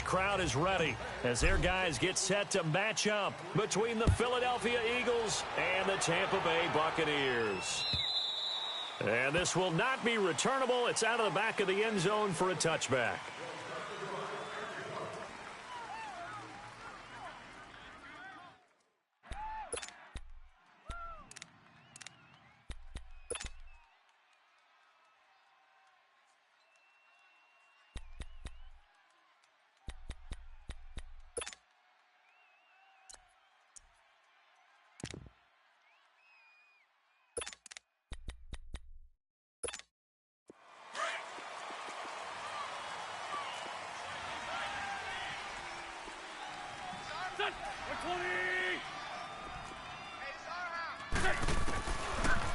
crowd is ready as their guys get set to match up between the Philadelphia Eagles and the Tampa Bay Buccaneers. And this will not be returnable. It's out of the back of the end zone for a touchback.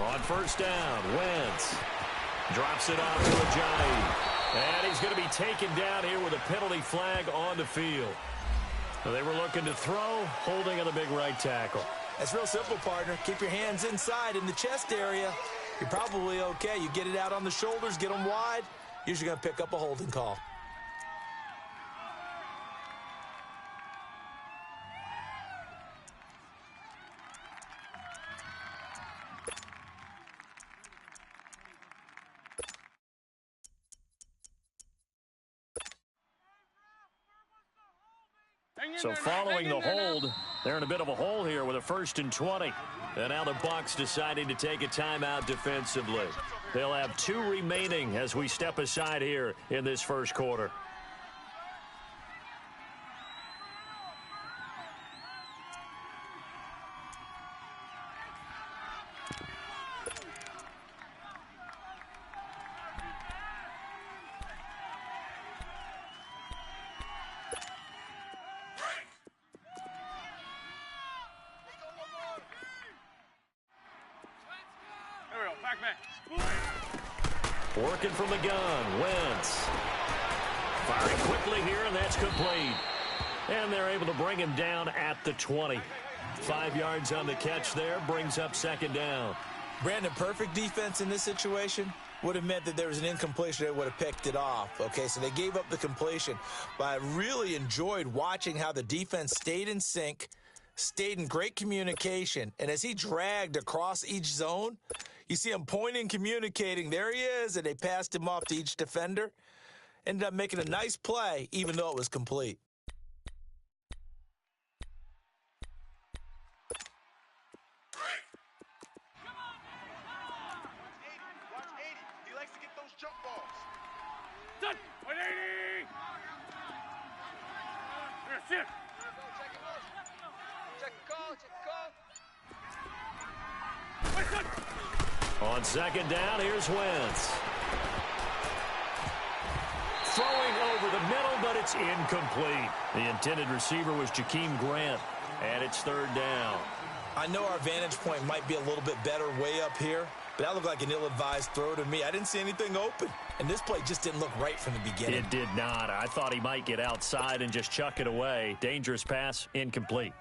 On first down, Wentz drops it off to Gywu. And he's going to be taken down here with a penalty flag on the field. They were looking to throw, holding on the big right tackle. That's real simple, partner. Keep your hands inside in the chest area. You're probably okay. You get it out on the shoulders, get them wide. Usually going to pick up a holding call. So following the hold, they're in a bit of a hole here with a 1st and 20. And now the Bucs deciding to take a timeout defensively. They'll have 2 remaining as we step aside here in this first quarter. Working from the gun, Wentz. Firing quickly here, and that's complete. And they're able to bring him down at the 20. 5 yards on the catch there, brings up 2nd down. Brandon, perfect defense in this situation would have meant that there was an incompletion. They would have picked it off. Okay, so they gave up the completion. But I really enjoyed watching how the defense stayed in sync, stayed in great communication, and as he dragged across each zone, you see him pointing, communicating. There he is, and they passed him off to each defender. Ended up making a nice play, even though it was complete. Watch 80. He likes to get those jump balls. 180! Check the call, On 2nd down, here's Wentz. Throwing over the middle, but it's incomplete. The intended receiver was Jakeem Grant, and it's 3rd down. I know our vantage point might be a little bit better way up here, but that looked like an ill-advised throw to me. I didn't see anything open, and this play just didn't look right from the beginning. It did not. I thought he might get outside and just chuck it away. Dangerous pass, incomplete.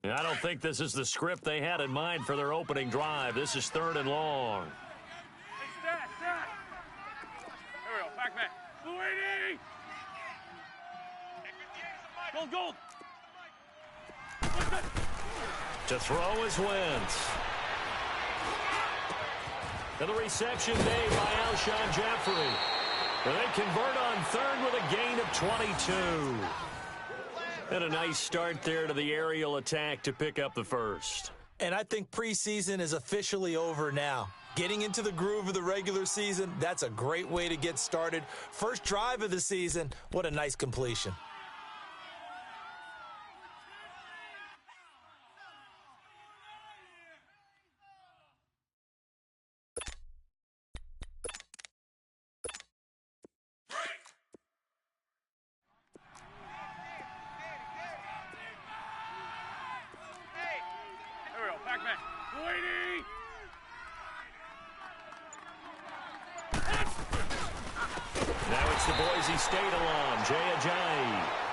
I don't think this is the script they had in mind for their opening drive. This is 3rd and long. Hey, stat. There we go, back man. 280! Gold! To throw is Wentz. And the reception made by Alshon Jeffrey. And they convert on 3rd with a gain of 22. And a nice start there to the aerial attack to pick up the 1st. And I think preseason is officially over now. Getting into the groove of the regular season, that's a great way to get started. First drive of the season, what a nice completion. The Boise State alum, Gywu.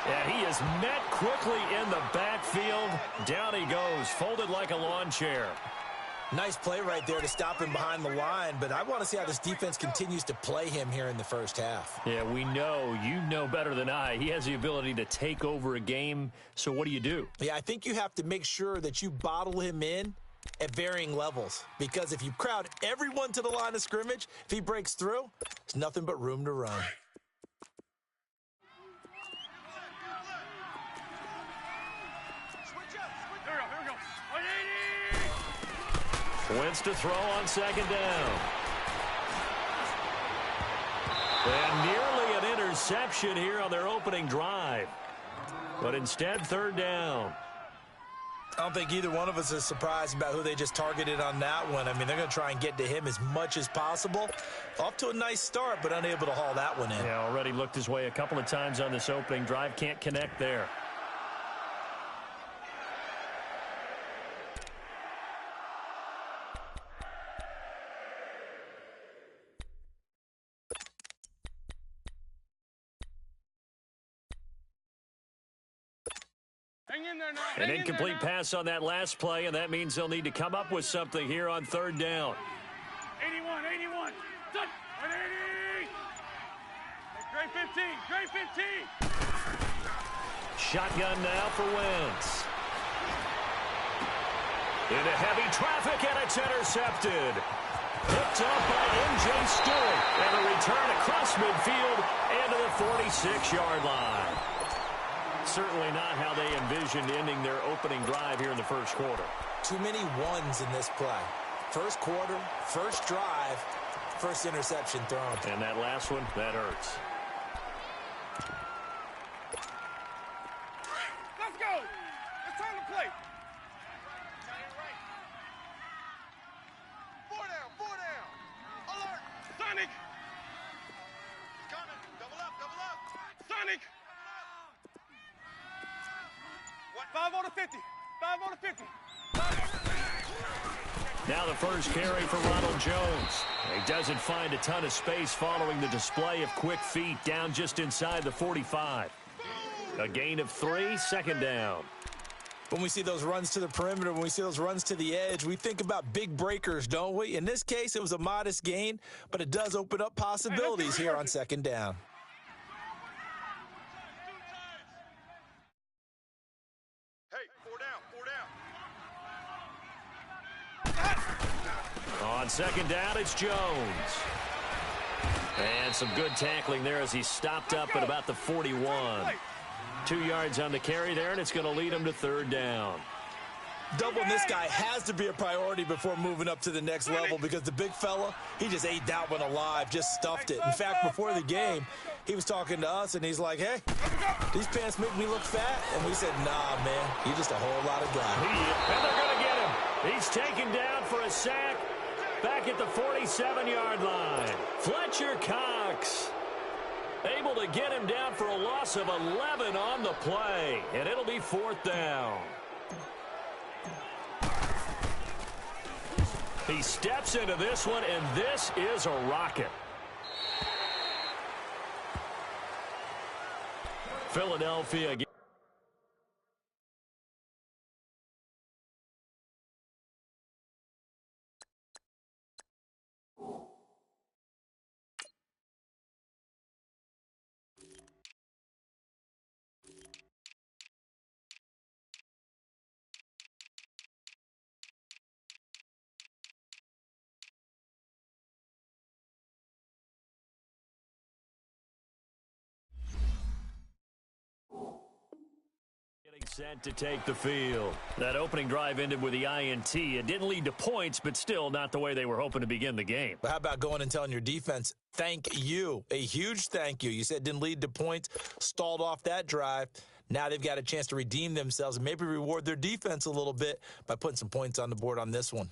And he is met quickly in the backfield. Down he goes, folded like a lawn chair. Nice play right there to stop him behind the line, but I want to see how this defense continues to play him here in the first half. Yeah, we know. You know better than I. He has the ability to take over a game, so what do? Yeah, I think you have to make sure that you bottle him in at varying levels, because if you crowd everyone to the line of scrimmage, if he breaks through, there's nothing but room to run. Here we go. 180! Wentz to throw on second down. And nearly an interception here on their opening drive. But instead, third down. I don't think either one of us is surprised about who they just targeted on that one. I mean, they're going to try and get to him as much as possible. Off to a nice start, but unable to haul that one in. Yeah, already looked his way a couple of times on this opening drive. Can't connect there. Hang in there now. An incomplete pass on that last play, and that means they'll need to come up with something here on third down. 81. Done. 180. Hey, grade 15. Shotgun now for Wentz. Into heavy traffic, and it's intercepted. Picked up by M.J. Stewart, and a return across midfield and to the 46-yard line. Certainly not how they envisioned ending their opening drive here in the first quarter. Too many ones in this play. First quarter, first drive, first interception thrown. And that last one, that hurts. Let's go. It's time to play. Four down. Alert. Sonic. He's coming. Double up. Sonic. 5 on the 50. 5 on the 50. Now the first carry for Ronald Jones. He doesn't find a ton of space following the display of quick feet down just inside the 45. A gain of 3, second down. When we see those runs to the perimeter, when we see those runs to the edge, we think about big breakers, don't we? In this case, it was a modest gain, but it does open up possibilities here on second down. On second down, it's Jones. And some good tackling there as he stopped up at about the 41. 2 yards on the carry there, and it's going to lead him to third down. Doubling this guy has to be a priority before moving up to the next level, because the big fella, he just ate that one alive, just stuffed it. In fact, before the game, he was talking to us, and he's like, hey, these pants make me look fat. And we said, nah, man, you're just a whole lot of guy. And they're going to get him. He's taken down for a sack back at the 47-yard line. Fletcher Cox able to get him down for a loss of 11 on the play, and it'll be fourth down. He steps into this one, and this is a rocket. Philadelphia again. Set to take the field. That opening drive ended with the INT. It didn't lead to points, but still not the way they were hoping to begin the game. But how about going and telling your defense, thank you, a huge thank you. You said it didn't lead to points, stalled off that drive. Now they've got a chance to redeem themselves and maybe reward their defense a little bit by putting some points on the board on this one.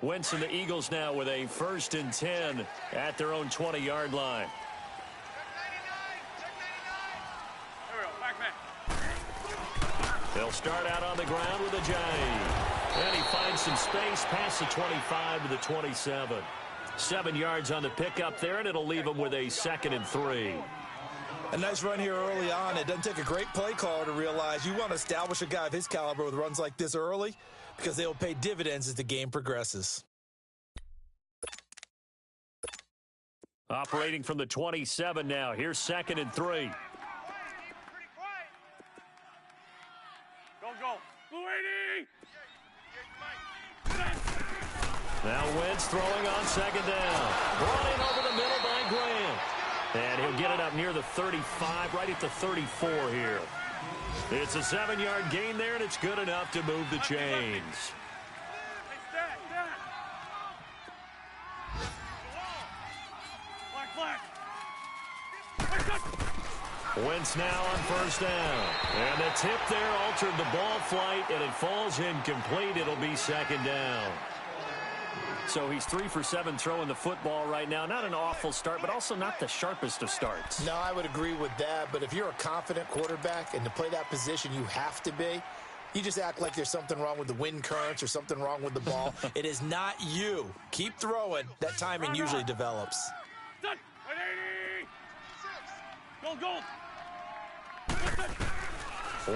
Wentz and the Eagles now with a 1st and 10 at their own 20-yard line. They'll start out on the ground with Gywu. And he finds some space past the 25 to the 27. 7 yards on the pickup there, and it'll leave him with a 2nd and 3. A nice run here early on. It doesn't take a great play caller to realize you want to establish a guy of his caliber with runs like this early because they will pay dividends as the game progresses. Operating from the 27 now. Here's 2nd and 3. Go. Blue 80! Now Wentz throwing on 2nd down. Brought in over the middle by Grant. And he'll get it up near the 35, right at the 34 here. It's a 7-yard gain there, and it's good enough to move the chains. Wentz now on 1st down. And the tip there altered the ball flight, and it falls incomplete. It'll be 2nd down. So he's 3 for 7 throwing the football right now. Not an awful start, but also not the sharpest of starts. No, I would agree with that. But if you're a confident quarterback and to play that position you have to be, you just act like there's something wrong with the wind currents or something wrong with the ball. It is not you. Keep throwing. That timing usually develops. Done. 180! Go.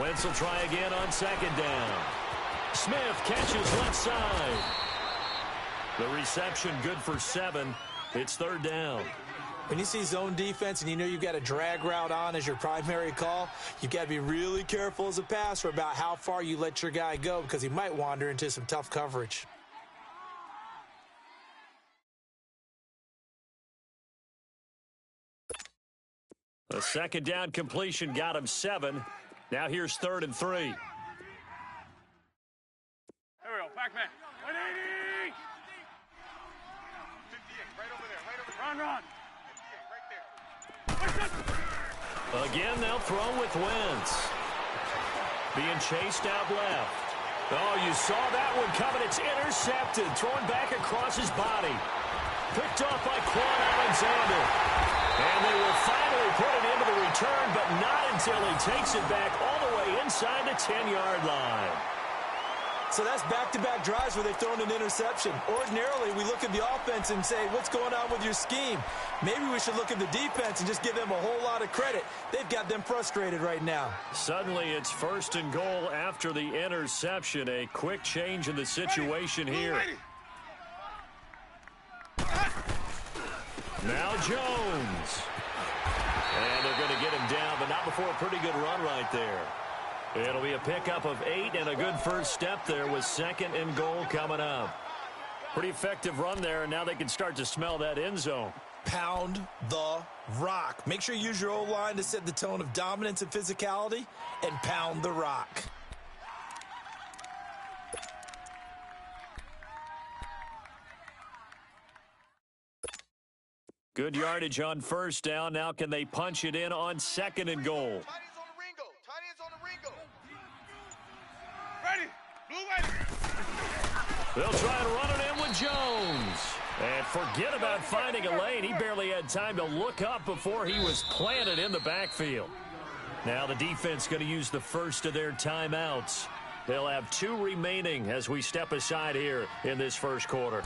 Wentz will try again on 2nd down. Smith catches left side. The reception good for 7. It's 3rd down. When you see zone defense and you know you've got a drag route on as your primary call, you've got to be really careful as a passer about how far you let your guy go because he might wander into some tough coverage. A 2nd down completion got him 7. Now here's 3rd and 3. There we go. Back man. 180! 58, right over there. Run. 58, right there. Again, they'll throw with Wentz. Being chased out left. Oh, you saw that one coming. It's intercepted. Thrown back across his body. Picked off by Quan Alexander. And they will finally put it into the return, but not until he takes it back all the way inside the 10-yard line. So that's back-to-back drives where they've thrown an interception. Ordinarily, we look at the offense and say, what's going on with your scheme? Maybe we should look at the defense and just give them a whole lot of credit. They've got them frustrated right now. Suddenly, it's 1st and goal after the interception. A quick change in the situation here. Now Jones. And they're going to get him down, but not before a pretty good run right there. It'll be a pickup of 8 and a good first step there with 2nd and goal coming up. Pretty effective run there, and now they can start to smell that end zone. Pound the rock. Make sure you use your O-line to set the tone of dominance and physicality, and pound the rock. Good yardage on 1st down. Now can they punch it in on 2nd and goal? Tight ends on the Ringo. Ready. Blue ready. They'll try and run it in with Jones. And forget about finding a lane. He barely had time to look up before he was planted in the backfield. Now the defense going to use the first of their timeouts. They'll have 2 remaining as we step aside here in this first quarter.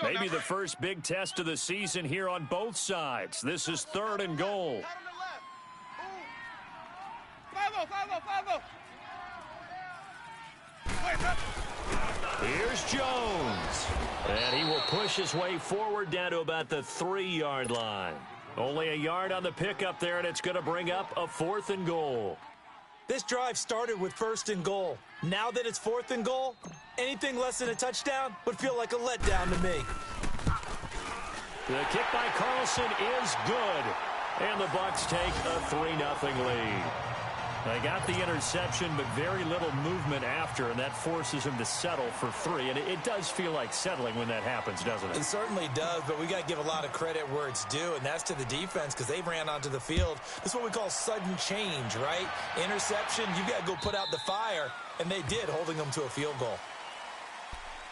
Maybe the first big test of the season here on both sides. This is 3rd and goal. Here's Jones. And he will push his way forward down to about the 3-yard line. Only a yard on the pickup there, and it's going to bring up a 4th and goal. This drive started with 1st and goal. Now that it's 4th and goal, anything less than a touchdown would feel like a letdown to me. The kick by Carlson is good. And the Bucs take a 3-0 lead. They got the interception, but very little movement after, and that forces him to settle for 3. And it does feel like settling when that happens, doesn't it? It certainly does, but we got to give a lot of credit where it's due, and that's to the defense because they ran onto the field. This is what we call sudden change, right? Interception, you got to go put out the fire, and they did, holding them to a field goal.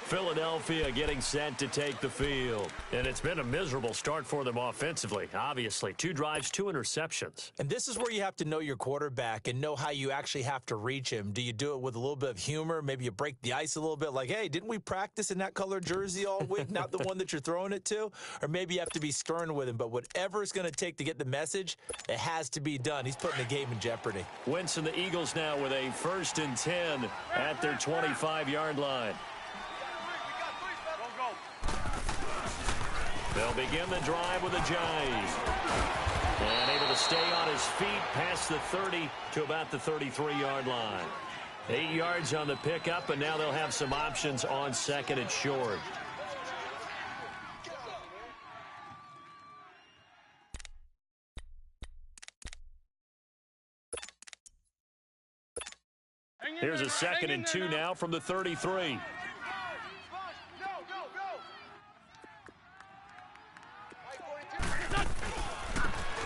Philadelphia getting set to take the field. And it's been a miserable start for them offensively, obviously. 2 drives, 2 interceptions. And this is where you have to know your quarterback and know how you actually have to reach him. Do you do it with a little bit of humor? Maybe you break the ice a little bit like, hey, didn't we practice in that colored jersey all week? Not the one that you're throwing it to? Or maybe you have to be stern with him. But whatever it's going to take to get the message, it has to be done. He's putting the game in jeopardy. Wentz and the Eagles now with a 1st and 10 at their 25-yard line. They'll begin the drive with a Gywu. And able to stay on his feet past the 30 to about the 33-yard line. 8 yards on the pickup, and now they'll have some options on 2nd and short. Here's a 2nd and 2 now from the 33.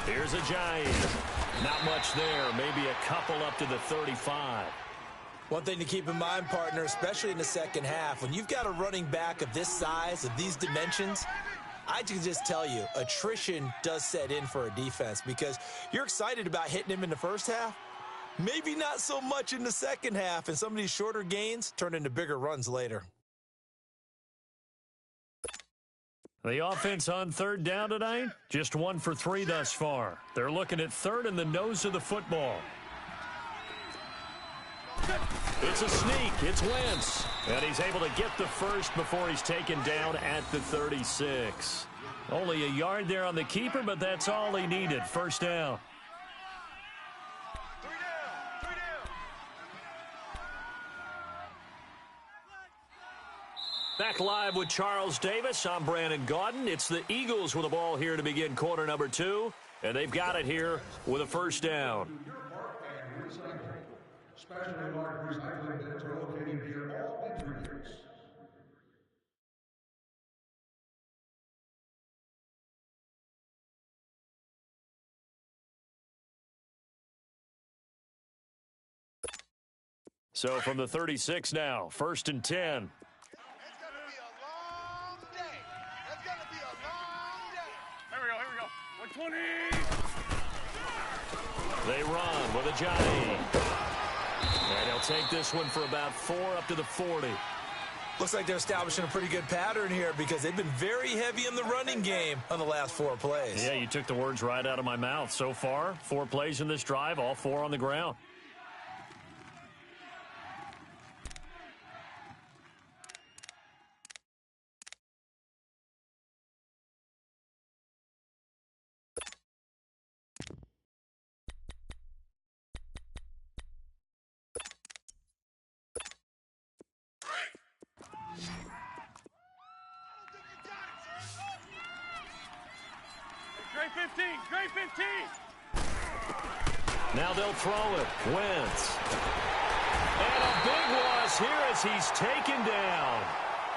Here's a Gywu. Not much there. Maybe a couple up to the 35. One thing to keep in mind, partner, especially in the second half, when you've got a running back of this size, of these dimensions, I can just tell you, attrition does set in for a defense because you're excited about hitting him in the first half. Maybe not so much in the second half, and some of these shorter gains turn into bigger runs later. The offense on 3rd down tonight, just 1 for 3 thus far. They're looking at 3rd and the nose of the football. It's a sneak. It's Wentz. And he's able to get the first before he's taken down at the 36. Only a yard there on the keeper, but that's all he needed. 1st down. Back live with Charles Davis. I'm Brandon Gaudin. It's the Eagles with the ball here to begin quarter number 2. And they've got it here with a 1st down. Specially marked recycling bins are located here all winter years. So from the 36 now, 1st and 10. They run with a Gywu. And he'll take this one for about 4 up to the 40. Looks like they're establishing a pretty good pattern here because they've been very heavy in the running game on the last 4 plays. Yeah, you took the words right out of my mouth. So far, 4 plays in this drive, all 4 on the ground. Great 15, great 15. Now they'll throw it. Wentz. And a big loss here as he's taken down.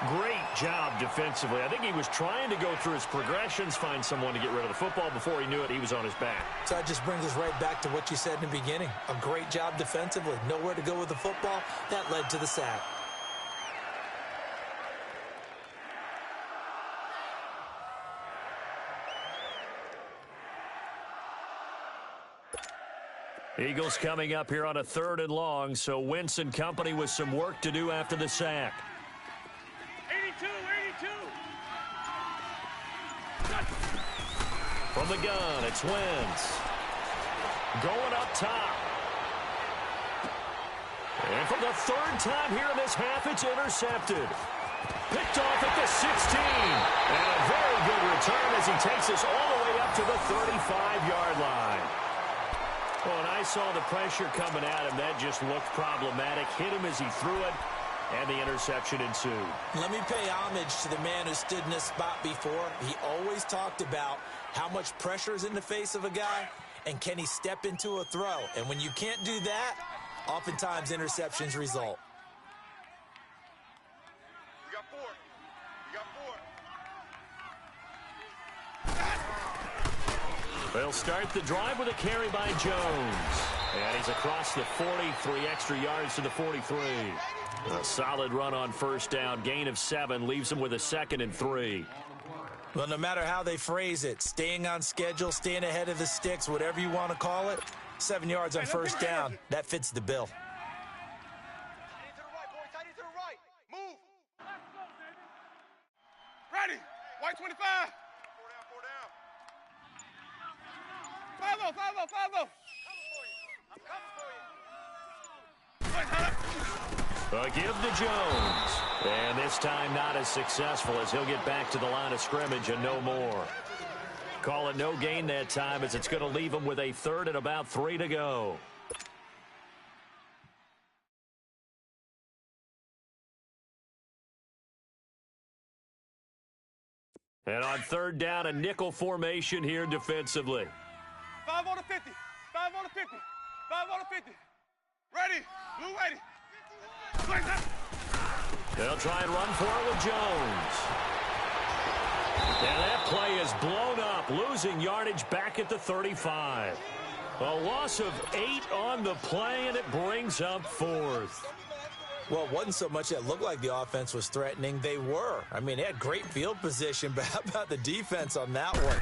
Great job defensively. I think he was trying to go through his progressions, find someone to get rid of the football. Before he knew it, he was on his back. So that just brings us right back to what you said in the beginning. A great job defensively. Nowhere to go with the football. That led to the sack. Eagles coming up here on a 3rd and long, so Wentz and company with some work to do after the sack. 82, 82. From the gun, it's Wentz. Going up top. And for the 3rd time here in this half, it's intercepted. Picked off at the 16. And a very good return as he takes us all the way up to the 35-yard line. Well, and I saw the pressure coming at him. That just looked problematic. Hit him as he threw it, and the interception ensued. Let me pay homage to the man who stood in this spot before. He always talked about how much pressure is in the face of a guy, and can he step into a throw? And when you can't do that, oftentimes interceptions result. We got 4. We got 4. They'll start the drive with a carry by Jones. And he's across the 40, 3 extra yards to the 43. A solid run on first down, gain of 7, leaves him with a 2nd and 3. Well, no matter how they phrase it, staying on schedule, staying ahead of the sticks, whatever you want to call it, 7 yards on first down, that fits the bill. Move. Ready. White 25. 4 down. 5-0. A give to Jones. And this time not as successful as he'll get back to the line of scrimmage and no more. Call it no gain that time as it's going to leave him with a 3rd and about 3 to go. And on 3rd down, a nickel formation here defensively. 5 on the 50. 5 on the 50. 5 on the 50. Ready. Blue ready. They'll try and run for it with Jones. And that play is blown up, losing yardage back at the 35. A loss of 8 on the play, and it brings up 4th. Well, it wasn't so much that it looked like the offense was threatening. They were. I mean, they had great field position, but how about the defense on that one?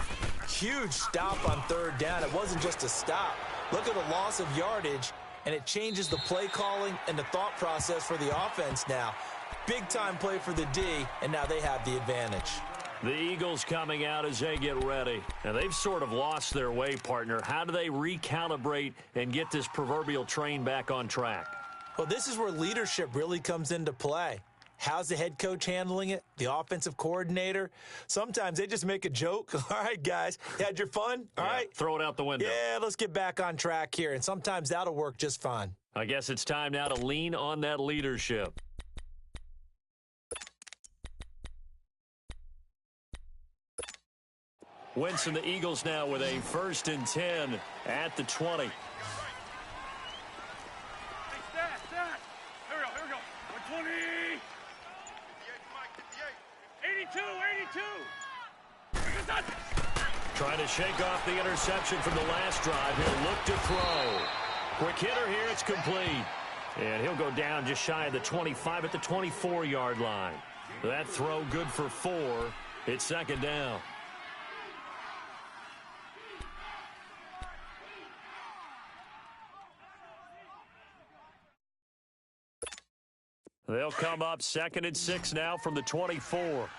Huge stop on 3rd down. It wasn't just a stop. Look at the loss of yardage, and it changes the play calling and the thought process for the offense now. Big-time play for the D, and now they have the advantage. The Eagles coming out as they get ready. And they've sort of lost their way, partner. How do they recalibrate and get this proverbial train back on track? Well, this is where leadership really comes into play. How's the head coach handling it? The offensive coordinator? Sometimes they just make a joke. All right, guys, you had your fun? All right. Throw it out the window. Yeah, let's get back on track here. And sometimes that'll work just fine. I guess it's time now to lean on that leadership. Wentz and the Eagles now with a 1st and 10 at the 20. Hey, stat. Here we go. 120. 82. Trying to shake off the interception from the last drive. He'll look to throw. Quick hitter here. It's complete. And he'll go down just shy of the 25 at the 24-yard line. That throw good for 4. It's 2nd down. They'll come up 2nd and 6 now from the 24. 81.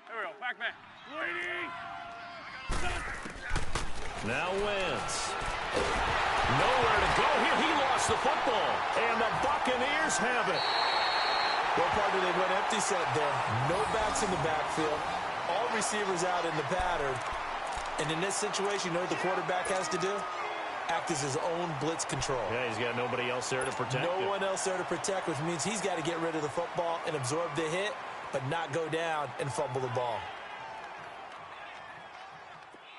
There we go. Back man. 80. Now Wentz. Nowhere to go here. He lost the football. And the Buccaneers have it. Well, partner, they went empty set there. No backs in the backfield. All receivers out in the pattern. And in this situation, you know what the quarterback has to do? Act as his own blitz control. Yeah, he's got nobody else there to protect him. No one else there to protect, which means he's got to get rid of the football and absorb the hit, but not go down and fumble the ball.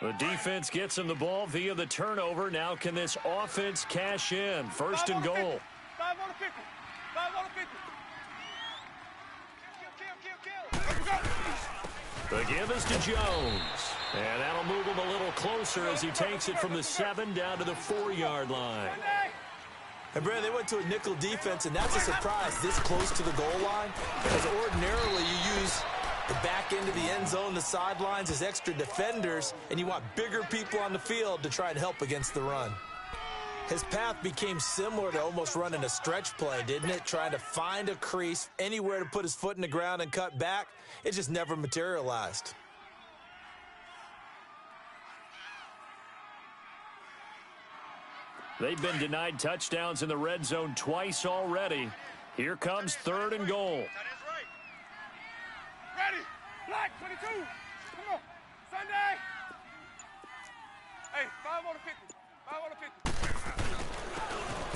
The defense gets him the ball via the turnover. Now can this offense cash in? 1st and goal. 5 on the 50. 5 on the 50. Kill. The give is to Jones. And that'll move him a little closer as he takes it from the 7 down to the 4-yard line. And, Brad, they went to a nickel defense, and that's a surprise this close to the goal line. Because ordinarily you use the back end of the end zone, the sidelines as extra defenders, and you want bigger people on the field to try and help against the run. His path became similar to almost running a stretch play, didn't it? Trying to find a crease, anywhere to put his foot in the ground and cut back. It just never materialized. They've been denied touchdowns in the red zone twice already. Here comes 3rd and goal. Ready. Black 22. Come on. Sunday. Hey, 5 on the 50. 5 on the 50.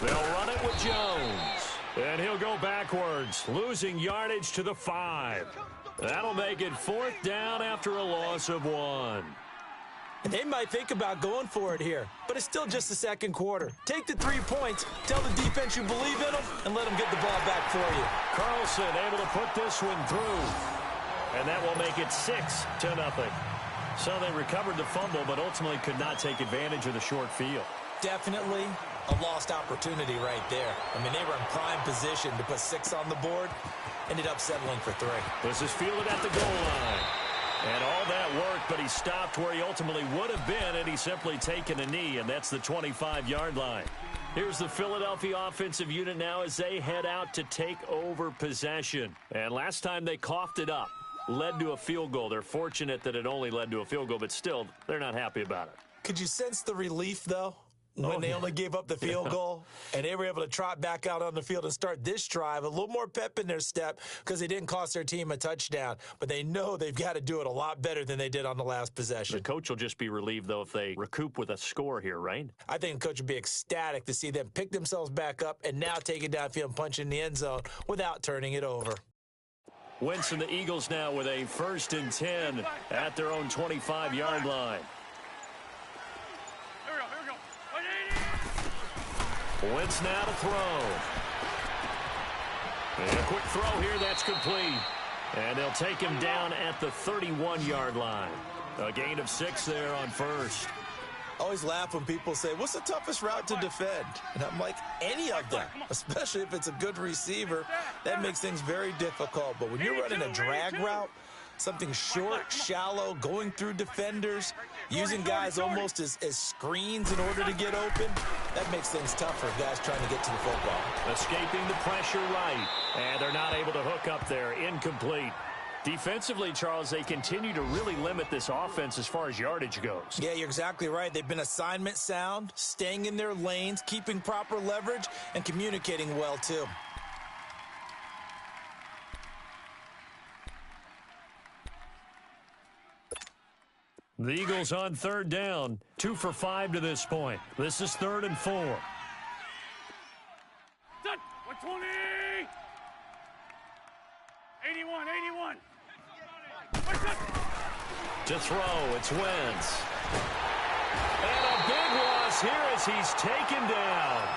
They'll run it with Jones. And he'll go backwards, losing yardage to the 5. That'll make it 4th down after a loss of 1. And they might think about going for it here, but it's still just the 2nd quarter. Take the 3 points, tell the defense you believe in them, and let them get the ball back for you. Carlson able to put this one through. And that will make it 6-0. So they recovered the fumble, but ultimately could not take advantage of the short field. Definitely a lost opportunity right there. I mean, they were in prime position to put 6 on the board. Ended up settling for 3. This is fielded at the goal line. And all that worked, but he stopped where he ultimately would have been, and he's simply taken a knee, and that's the 25-yard line. Here's the Philadelphia offensive unit now as they head out to take over possession. And last time they coughed it up, led to a field goal. They're fortunate that it only led to a field goal, but still, they're not happy about it. Could you sense the relief, though, when they only gave up the field goal and they were able to trot back out on the field and start this drive? A little more pep in their step because they didn't cost their team a touchdown, but they know they've got to do it a lot better than they did on the last possession. The coach will just be relieved, though, if they recoup with a score here, right? I think the coach would be ecstatic to see them pick themselves back up and now take it downfield and punch in the end zone without turning it over. Wentz and the Eagles now with a 1st and 10 at their own 25-yard line. Here we go. 180. Wentz now to throw. And a quick throw here, that's complete. And they'll take him down at the 31-yard line. A gain of 6 there on 1st. I always laugh when people say, what's the toughest route to defend? And I'm like, any of them, especially if it's a good receiver. That makes things very difficult. But when you're running a drag route, something short, shallow, going through defenders, using guys almost as screens in order to get open, that makes things tough for guys trying to get to the football. Escaping the pressure right. And they're not able to hook up there. Incomplete. Defensively, Charles, they continue to really limit this offense as far as yardage goes. Yeah, you're exactly right. They've been assignment sound, staying in their lanes, keeping proper leverage, and communicating well, too. The Eagles on 3rd down, 2 for 5 to this point. This is 3rd and 4. Done. 120. 81. To throw, it's Wentz. And a big loss here as he's taken down.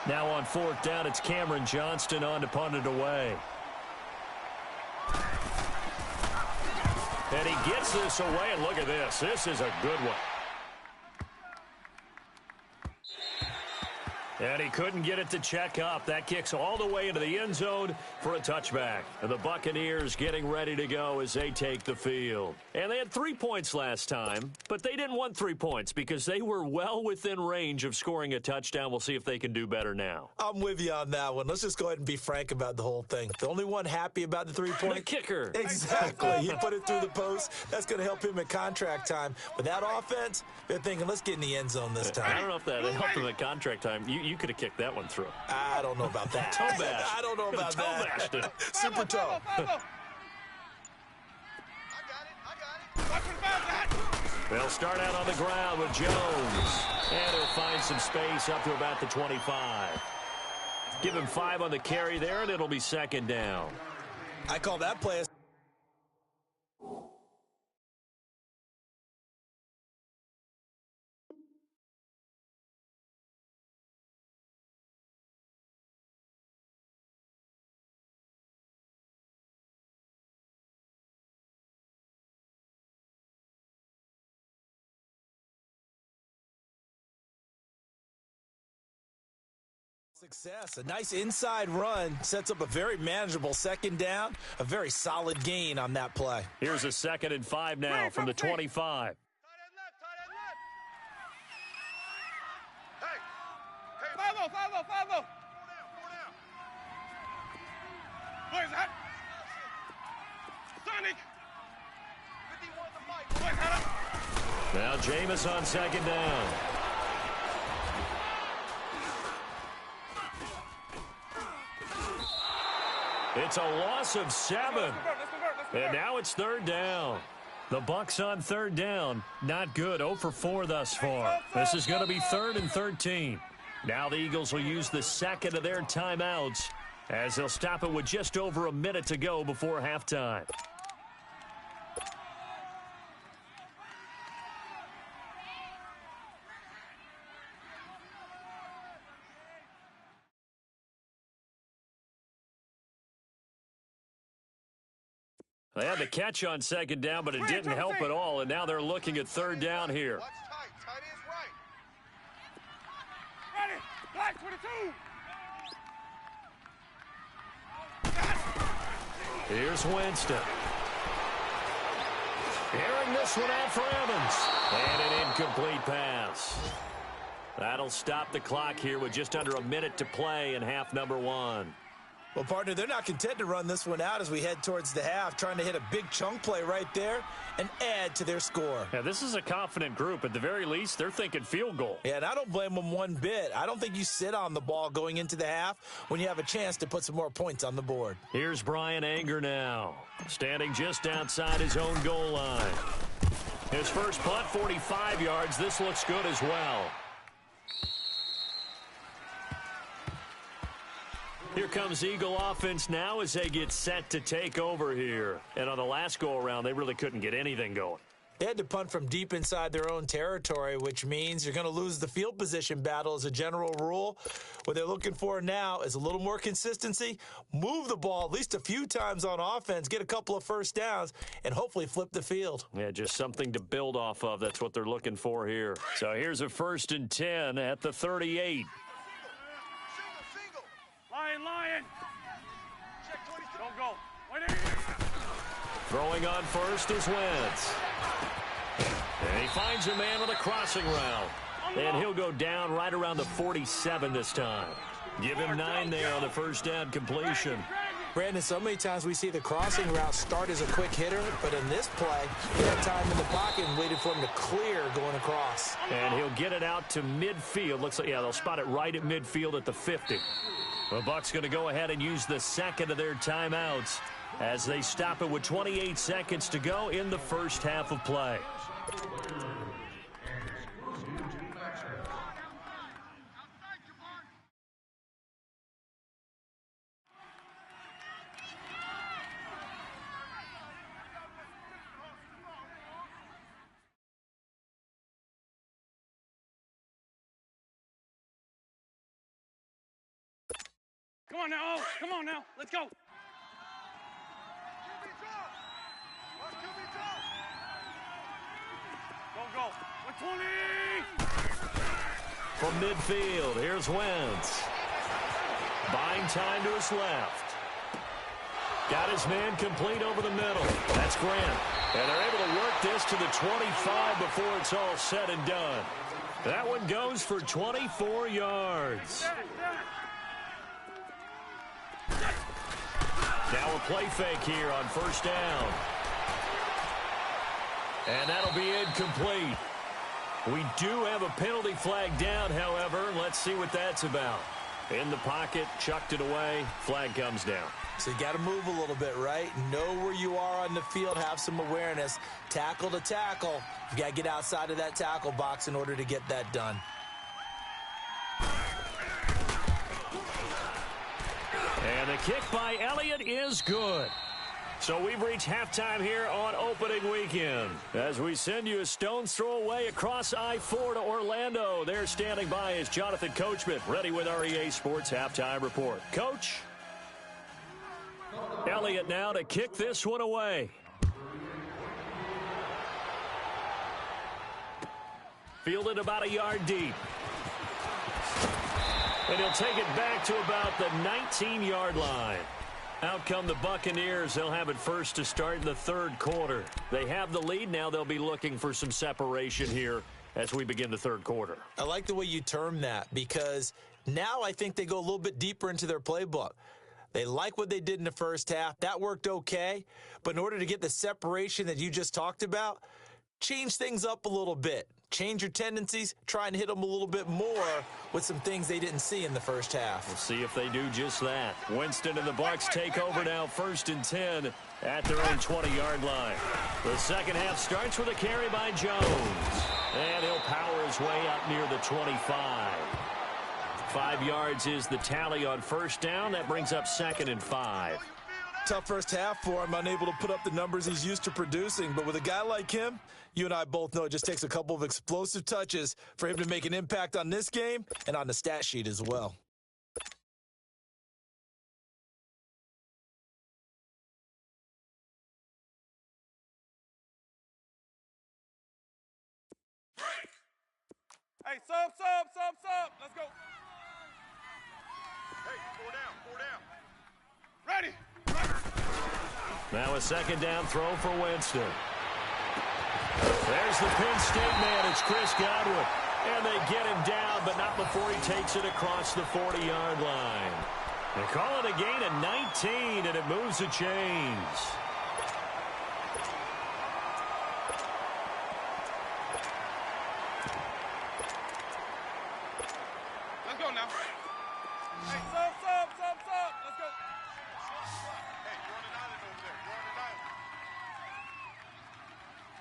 Now on 4th down, it's Cameron Johnston on to punt it away. And he gets this away, and look at this. This is a good one. And he couldn't get it to check up. That kicks all the way into the end zone for a touchback. And the Buccaneers getting ready to go as they take the field. And they had 3 points last time, but they didn't want 3 points because they were well within range of scoring a touchdown. We'll see if they can do better now. I'm with you on that one. Let's just go ahead and be frank about the whole thing. The only one happy about the 3-point. The kicker. Exactly. He put it through the post. That's going to help him at contract time. But that offense, they're thinking, let's get in the end zone this time. I don't know if that helped him at contract time. You could have kicked that one through. I don't know about that. Toe bash. I don't know about bashed it. that. Super toe. They'll start out on the ground with Jones. And he'll find some space up to about the 25. Give him 5 on the carry there, and it'll be 2nd down. I call that play a success. A nice inside run sets up a very manageable 2nd down, a very solid gain on that play. Here's a 2nd and 5 now from the 25. Tight end left. Hey. 5-0. 4 down. Where's that? Sonic. 51 the fight. Where's that? Now Jameis on 2nd down. It's a loss of 7. And now it's 3rd down. The Bucs on 3rd down. Not good. 0 for 4 thus far. This is going to be 3rd and 13. Now the Eagles will use the 2nd of their timeouts as they'll stop it with just over a minute to go before halftime. They had the catch on second down, but it didn't help at all, and now they're looking at third down here. Watch tight. Tight is right. Ready. Black 22. Here's Winston. Airing this one out for Evans. And an incomplete pass. That'll stop the clock here with just under a minute to play in half number one. Well, partner, they're not content to run this one out as we head towards the half, trying to hit a big chunk play right there and add to their score. Yeah, this is a confident group. At the very least, they're thinking field goal. Yeah, and I don't blame them one bit. I don't think you sit on the ball going into the half when you have a chance to put some more points on the board. Here's Brian Anger now, standing just outside his own goal line. His first punt, 45 yards. This looks good as well. Here comes Eagle offense now as they get set to take over here. And on the last go-around, they really couldn't get anything going. They had to punt from deep inside their own territory, which means you're going to lose the field position battle as a general rule. What they're looking for now is a little more consistency, move the ball at least a few times on offense, get a couple of first downs, and hopefully flip the field. Yeah, just something to build off of. That's what they're looking for here. So here's a 1st and 10 at the 38. Lion. Check 22. Don't go. Wait here. Throwing on first is Wentz. And he finds a man with a crossing route. And he'll go down right around the 47 this time. Give him 9 there on the first down completion. Brandon, so many times we see the crossing route start as a quick hitter, but in this play, he had time in the pocket and waited for him to clear going across. And he'll get it out to midfield. Looks like, yeah, they'll spot it right at midfield at the 50. The Bucs going to go ahead and use the second of their timeouts as they stop it with 28 seconds to go in the first half of play. Come on now. Let's go. Go. 120. From midfield, here's Wentz. Buying time to his left. Got his man complete over the middle. That's Grant. And they're able to work this to the 25 before it's all said and done. That one goes for 24 yards. Now a play fake here on first down. And that'll be incomplete. We do have a penalty flag down, however. Let's see what that's about. In the pocket, chucked it away, flag comes down. So you got to move a little bit, right? Know where you are on the field, have some awareness. Tackle to tackle. You got to get outside of that tackle box in order to get that done. And the kick by Elliott is good. So we've reached halftime here on opening weekend. As we send you a stone's throw away across I-4 to Orlando. There standing by is Jonathan Coachman, ready with our EA Sports Halftime Report. Coach, Elliott now to kick this one away. Fielded about a yard deep. And he'll take it back to about the 19-yard line. Out come the Buccaneers. They'll have it first to start in the third quarter. They have the lead. Now they'll be looking for some separation here as we begin the third quarter. I like the way you term that because now I think they go a little bit deeper into their playbook. They like what they did in the first half. That worked okay. But in order to get the separation that you just talked about, change things up a little bit. Change your tendencies, try and hit them a little bit more with some things they didn't see in the first half. We'll see if they do just that. Winston and the Bucs take over now, 1st and 10 at their own 20-yard line. The second half starts with a carry by Jones. And he'll power his way out near the 25. 5 yards is the tally on first down. That brings up 2nd and 5. Tough first half for him, unable to put up the numbers he's used to producing. But with a guy like him, you and I both know it just takes a couple of explosive touches for him to make an impact on this game and on the stat sheet as well. Hey, sub. Let's go. Hey, four down. Ready. Now a second down throw for Winston. There's the Penn State man. It's Chris Gywu. And they get him down, but not before he takes it across the 40-yard line. They call it a gain of 19, and it moves the chains. Let's go now. Hey, sub. Let's go. Hey, you're on an island over there. You're on an island.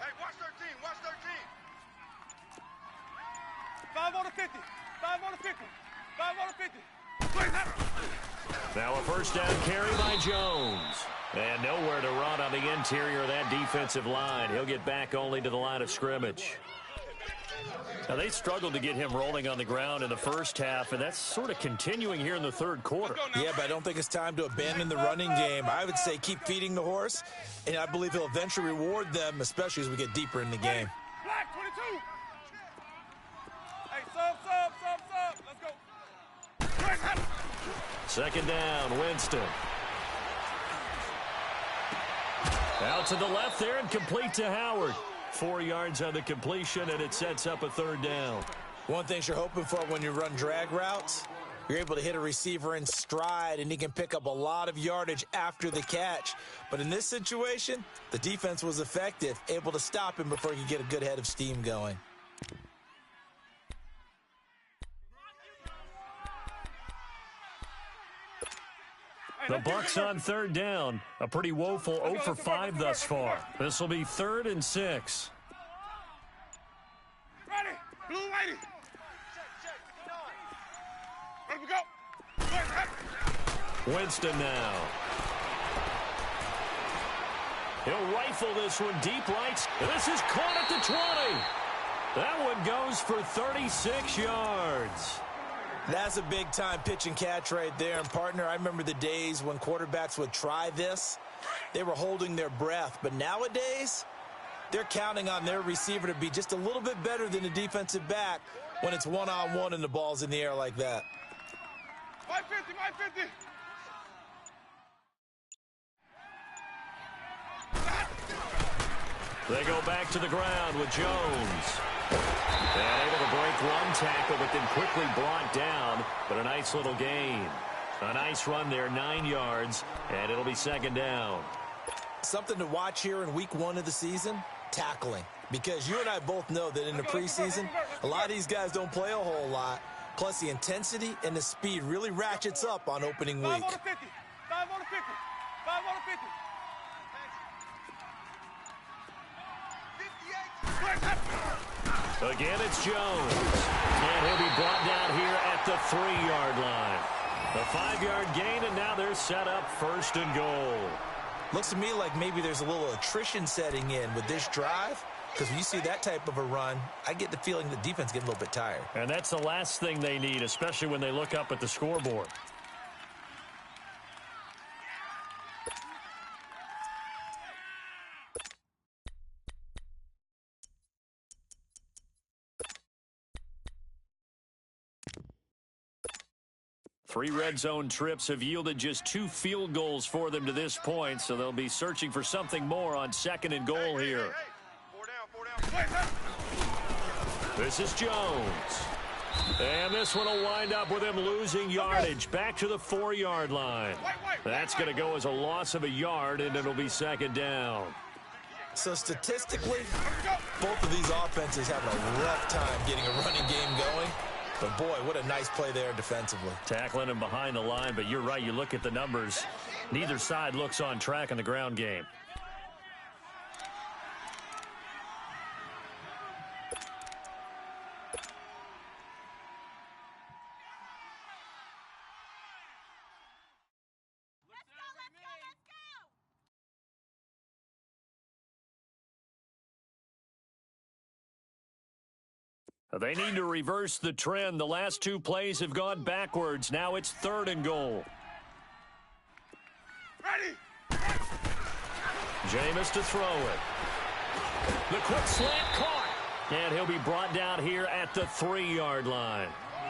Hey, watch 13. Watch 13. 5 on the 50. 5 on the 50. 5 on the 50. Now a first down carry by Jones. And nowhere to run on the interior of that defensive line. He'll get back only to the line of scrimmage. Now, they struggled to get him rolling on the ground in the first half, and that's sort of continuing here in the third quarter. Yeah, but I don't think it's time to abandon the running game. I would say keep feeding the horse, and I believe he'll eventually reward them, especially as we get deeper in the game. Black 22. Hey, sub. Let's go. Second down, Winston. Out to the left there and complete to Howard. 4 yards on the completion, and it sets up a third down. One thing you're hoping for when you run drag routes, you're able to hit a receiver in stride, and he can pick up a lot of yardage after the catch. But in this situation, the defense was effective, able to stop him before he could get a good head of steam going. The Bucs on third down. A pretty woeful 0 for 5 thus far. This will be 3rd and 6. Ready. Blue lady. Ready to go. Winston now. He'll rifle this one deep right. This is caught at the 20. That one goes for 36 yards. That's a big-time pitch and catch right there. And, partner, I remember the days when quarterbacks would try this. They were holding their breath. But nowadays, they're counting on their receiver to be just a little bit better than the defensive back when it's one-on-one and the ball's in the air like that. 550. They go back to the ground with Jones. And able to break one tackle, but then quickly brought down. But a nice little gain. A nice run there, 9 yards, and it'll be second down. Something to watch here in week 1 of the season, tackling. Because you and I both know that in the preseason, a lot of these guys don't play a whole lot. Plus, the intensity and the speed really ratchets up on opening week. 5 on the 50. 5 on the 50. 5 on the 50. Again, it's Jones. And he'll be brought down here at the 3-yard line. A 5-yard gain, and now they're set up 1st and goal. Looks to me like maybe there's a little attrition setting in with this drive. Because when you see that type of a run, I get the feeling the defense gets a little bit tired. And that's the last thing they need, especially when they look up at the scoreboard. Three red zone trips have yielded just 2 field goals for them to this point, so they'll be searching for something more on 2nd and goal here. 4 down. This is Jones. And this one will wind up with him losing yardage back to the 4-yard line. That's going to go as a loss of a yard, and it'll be second down. So statistically, both of these offenses have a rough time getting a running game going. But, boy, what a nice play there defensively. Tackling him behind the line, but you're right. You look at the numbers. Neither side looks on track in the ground game. They need to reverse the trend. The last 2 plays have gone backwards. Now it's 3rd and goal. Ready. Jameis to throw it. The quick slant caught. And he'll be brought down here at the 3-yard line.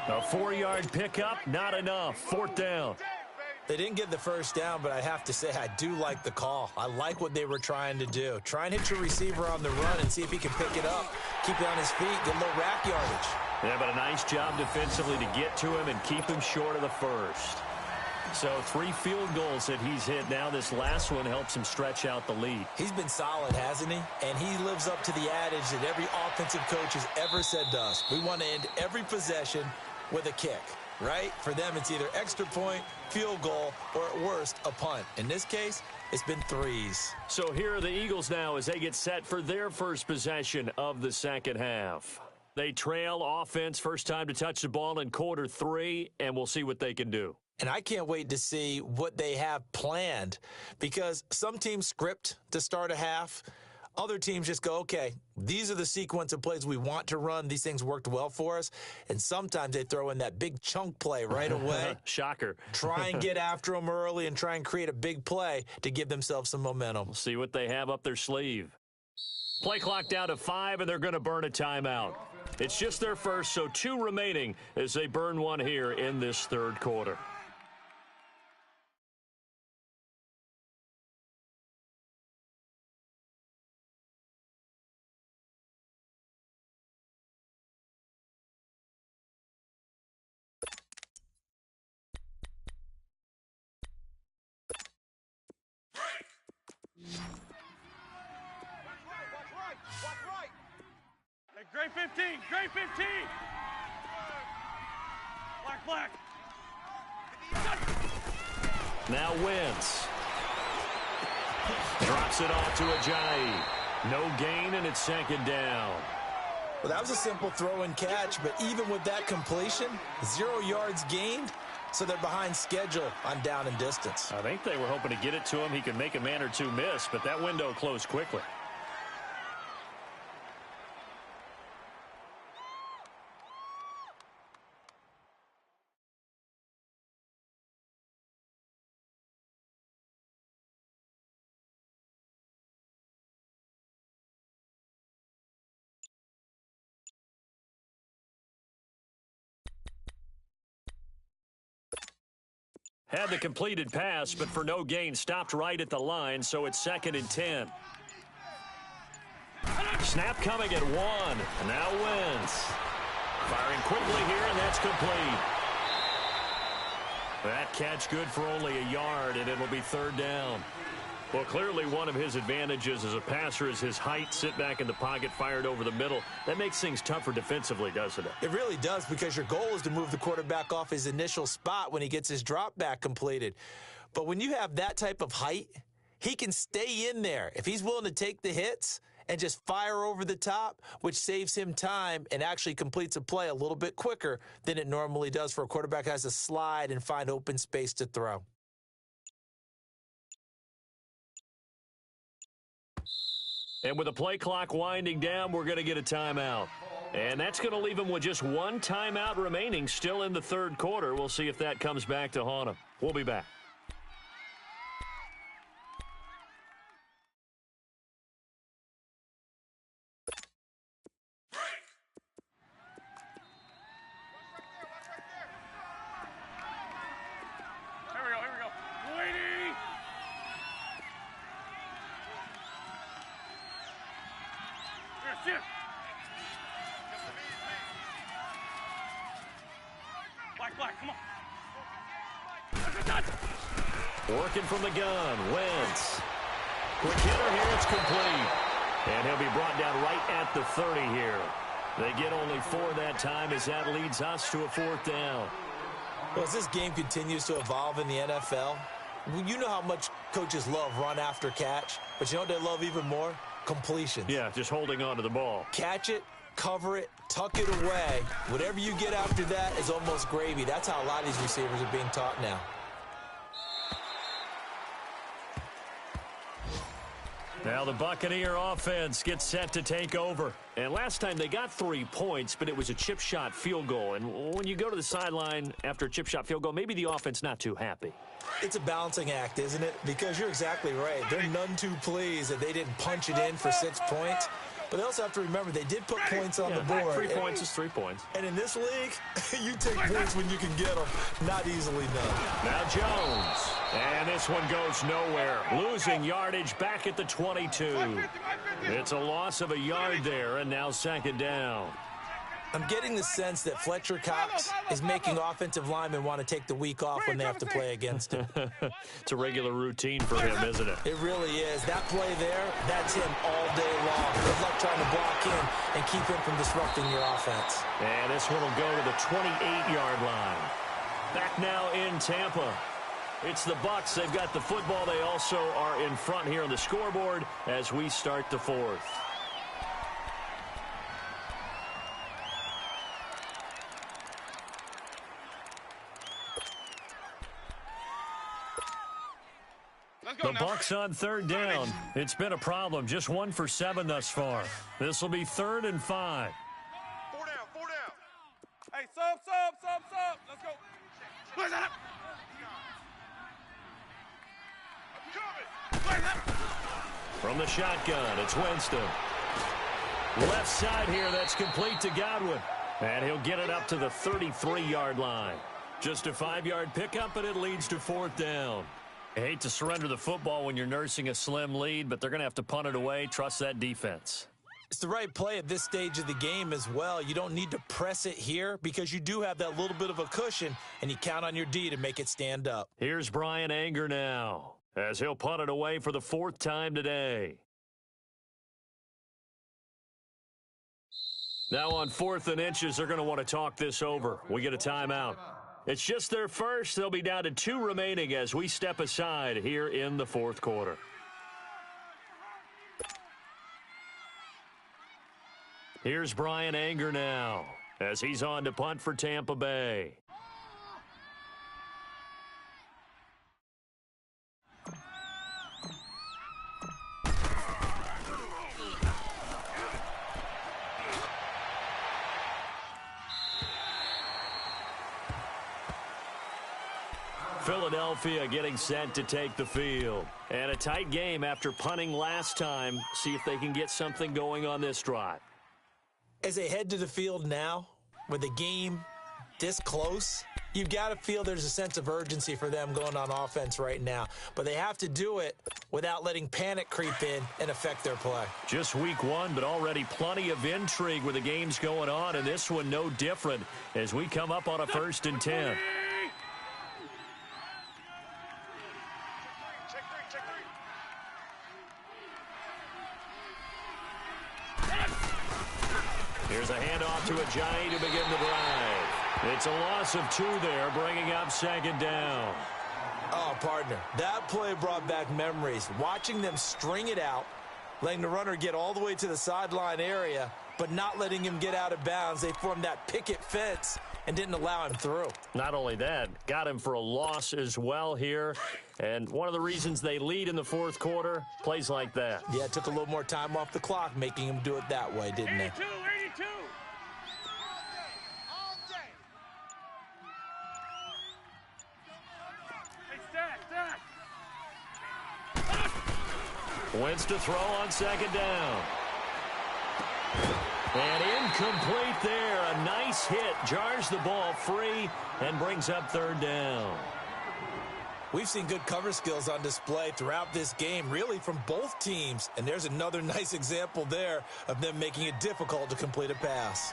A 4-yard pickup, not enough. 4th down. They didn't get the first down, but I have to say I do like the call. I like what they were trying to do. Try and hit your receiver on the run and see if he can pick it up. Keep it on his feet, get a little rack yardage. Yeah, but a nice job defensively to get to him and keep him short of the first. So 3 field goals that he's hit now. This last one helps him stretch out the lead. He's been solid, hasn't he? And he lives up to the adage that every offensive coach has ever said to us. We want to end every possession with a kick, right? For them, it's either extra point, field goal, or at worst, a punt. In this case, it's been 3s. So here are the Eagles now as they get set for their first possession of the second half. They trail offense, first time to touch the ball in quarter 3, and we'll see what they can do. And I can't wait to see what they have planned, because some teams script to start a half. Other teams just go, okay, these are the sequence of plays we want to run. These things worked well for us. And sometimes they throw in that big chunk play right away. Shocker. Try and get after them early and try and create a big play to give themselves some momentum. We'll see what they have up their sleeve. Play clock down to 5, and they're going to burn a timeout. It's just their first, so 2 remaining as they burn one here in this third quarter. Hey, grade 15, grade 15. Black. Now Wentz. Drops it off to Gywu. No gain, and it's 2nd down. Well, that was a simple throw and catch, but even with that completion, 0 yards gained, so they're behind schedule on down and distance. I think they were hoping to get it to him. He could make a man or 2 miss, but that window closed quickly. Had the completed pass, but for no gain, stopped right at the line, so it's 2nd and 10. Snap coming at 1. Now Wentz. Firing quickly here, and that's complete. That catch good for only a yard, and it'll be 3rd down. Well, clearly one of his advantages as a passer is his height. Sit back in the pocket, fired over the middle. That makes things tougher defensively, doesn't it? It really does, because your goal is to move the quarterback off his initial spot when he gets his drop back completed. But when you have that type of height, he can stay in there if he's willing to take the hits and just fire over the top, which saves him time and actually completes a play a little bit quicker than it normally does for a quarterback who has to slide and find open space to throw. And with the play clock winding down, we're going to get a timeout. And that's going to leave him with just 1 timeout remaining still in the third quarter. We'll see if that comes back to haunt him. We'll be back. Here we go. Waiting. Here, sit. Black, come on. Working from the gun, Wentz. Quick hitter here, it's complete. And he'll be brought down right at the 30 here. They get only 4 that time as that leads us to a 4th down. Well, as this game continues to evolve in the NFL, you know how much coaches love run after catch, but you know what they love even more? Completions. Yeah, just holding on to the ball. Catch it, cover it, tuck it away. Whatever you get after that is almost gravy. That's how a lot of these receivers are being taught now. Now the Buccaneer offense gets set to take over. And last time they got 3 points, but it was a chip shot field goal. And when you go to the sideline after a chip shot field goal, maybe the offense not too happy. It's a balancing act, isn't it? Because you're exactly right. They're none too pleased that they didn't punch it in for 6 points. But they also have to remember they did put points on the board. 3 points is 3 points. And in this league, you take points when you can get them. Not easily done. Now Jones. And this one goes nowhere. Losing yardage back at the 22. It's a loss of a yard there, and now second down. I'm getting the sense that Fletcher Cox is making offensive linemen want to take the week off when they have to play against him. It's a regular routine for him, isn't it? It really is. That play there, that's him all day long. Good luck trying to block him and keep him from disrupting your offense. And this one will go to the 28-yard line. Back now in Tampa. It's the Bucs. They've got the football. They also are in front here on the scoreboard as we start the fourth. The Bucs on third down. It's been a problem. Just 1 for 7 thus far. This will be 3rd and 5. 4 down, 4 down. Hey, sub. Let's go. Where's that? I'm coming. From the shotgun, it's Winston. Left side here, that's complete to Godwin. And he'll get it up to the 33-yard line. Just a 5-yard pickup, and it leads to 4th down. I hate to surrender the football when you're nursing a slim lead, but they're going to have to punt it away. Trust that defense. It's the right play at this stage of the game as well. You don't need to press it here because you do have that little bit of a cushion, and you count on your D to make it stand up. Here's Brian Anger now as he'll punt it away for the 4th time today. Now on 4th and inches, they're going to want to talk this over. We get a timeout. It's just their first. They'll be down to 2 remaining as we step aside here in the 4th quarter. Here's Brian Anger now as he's on to punt for Tampa Bay. Philadelphia getting set to take the field. And a tight game after punting last time. See if they can get something going on this drive. As they head to the field now, with the game this close, you've got to feel there's a sense of urgency for them going on offense right now. But they have to do it without letting panic creep in and affect their play. Just week 1, but already plenty of intrigue with the games going on, and this one no different as we come up on a 1st and 10. Here's a handoff to Gywu to begin the drive. It's a loss of 2 there, bringing up 2nd down. Oh, partner, that play brought back memories. Watching them string it out, letting the runner get all the way to the sideline area, but not letting him get out of bounds. They formed that picket fence and didn't allow him through. Not only that, got him for a loss as well here. And one of the reasons they lead in the 4th quarter, plays like that. Yeah, it took a little more time off the clock, making him do it that way, didn't it? 82. Wentz to throw on 2nd down. And incomplete there. A nice hit. Jars the ball free and brings up 3rd down. We've seen good cover skills on display throughout this game, really from both teams. And there's another nice example there of them making it difficult to complete a pass.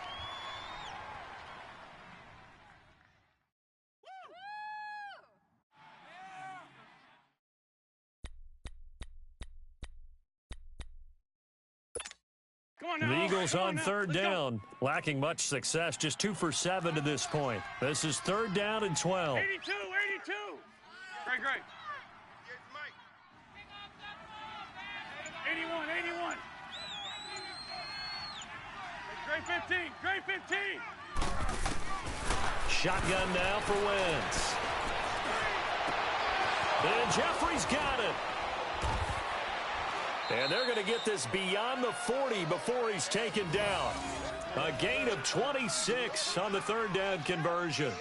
The Eagles on 3rd down, lacking much success, just 2 for 7 to this point. This is 3rd down and 12. 82. Great. 81. Great 15. Shotgun now for Wentz. And Jeffrey's got it. And they're going to get this beyond the 40 before he's taken down. A gain of 26 on the 3rd down conversion.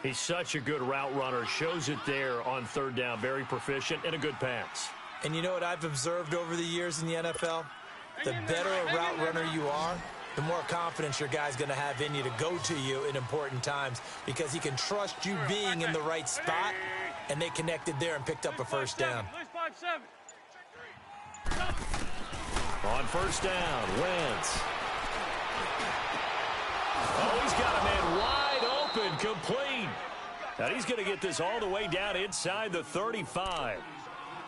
He's such a good route runner. Shows it there on 3rd down. Very proficient and a good pass. And you know what I've observed over the years in the NFL? the better a route runner you are, the more confidence your guy's going to have in you to go to you in important times because he can trust you being in the right spot, and they connected there and picked up a first down. On first down, Wentz. Oh, he's got a man wide open, complete. And he's going to get this all the way down inside the 35.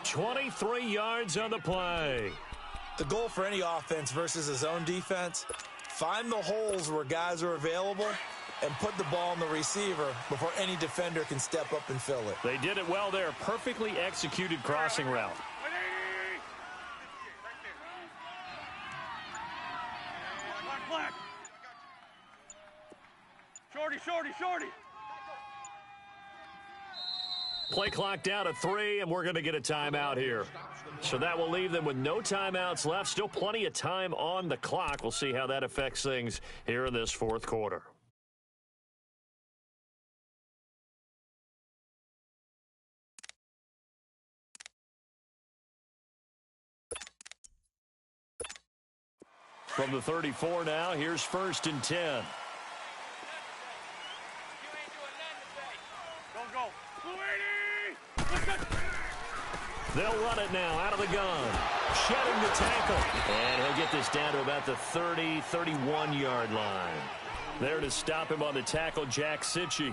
23 yards on the play. The goal for any offense versus a zone defense, find the holes where guys are available and put the ball on the receiver before any defender can step up and fill it. They did it well there. Perfectly executed crossing route. Shorty. Play clock down to 3, and we're going to get a timeout here. So that will leave them with no timeouts left. Still plenty of time on the clock. We'll see how that affects things here in this fourth quarter. From the 34 now, here's 1st and 10. They'll run it now out of the gun. Shedding the tackle. And he'll get this down to about the 30, 31-yard line. There to stop him on the tackle, Jack Sitchie.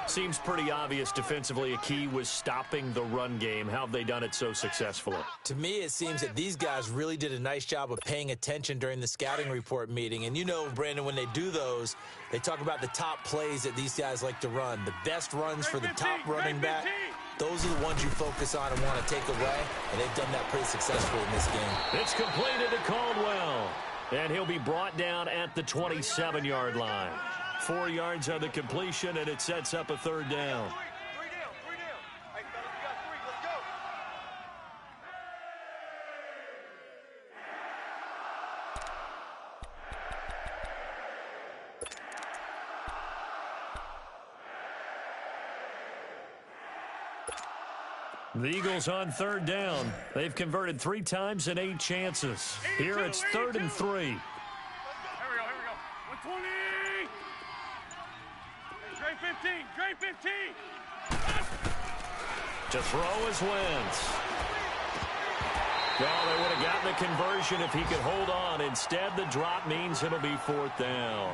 Seems pretty obvious defensively a key was stopping the run game. How have they done it so successfully? To me, it seems that these guys really did a nice job of paying attention during the scouting report meeting. And you know, Brandon, when they do those, they talk about the top plays that these guys like to run. The best runs for the top running back. Those are the ones you focus on and want to take away, and they've done that pretty successfully in this game. It's completed to Caldwell, and he'll be brought down at the 27-yard line. 4 yards on the completion, and it sets up a third down. Three down. Hey, fellas, we got 3. Let's go. The Eagles on third down. They've converted 3 times in 8 chances. Here it's 3rd and 3. Here we go. 120. Drain 15. To throw is Wentz. Well, they would have gotten the conversion if he could hold on. Instead, the drop means it'll be 4th down.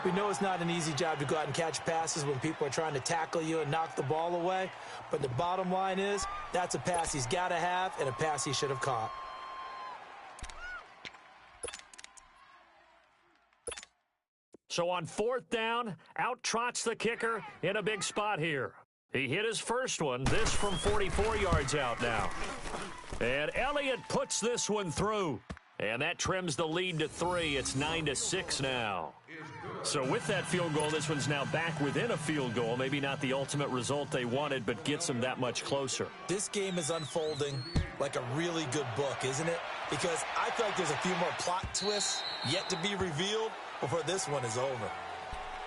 We know it's not an easy job to go out and catch passes when people are trying to tackle you and knock the ball away. But the bottom line is, that's a pass he's got to have and a pass he should have caught. So on 4th down, out trots the kicker in a big spot here. He hit his first one, this from 44 yards out now. And Elliott puts this one through. And that trims the lead to 3. It's 9-6 now. So with that field goal, this one's now back within a field goal. Maybe not the ultimate result they wanted, but gets them that much closer. This game is unfolding like a really good book, isn't it? Because I feel like there's a few more plot twists yet to be revealed before this one is over.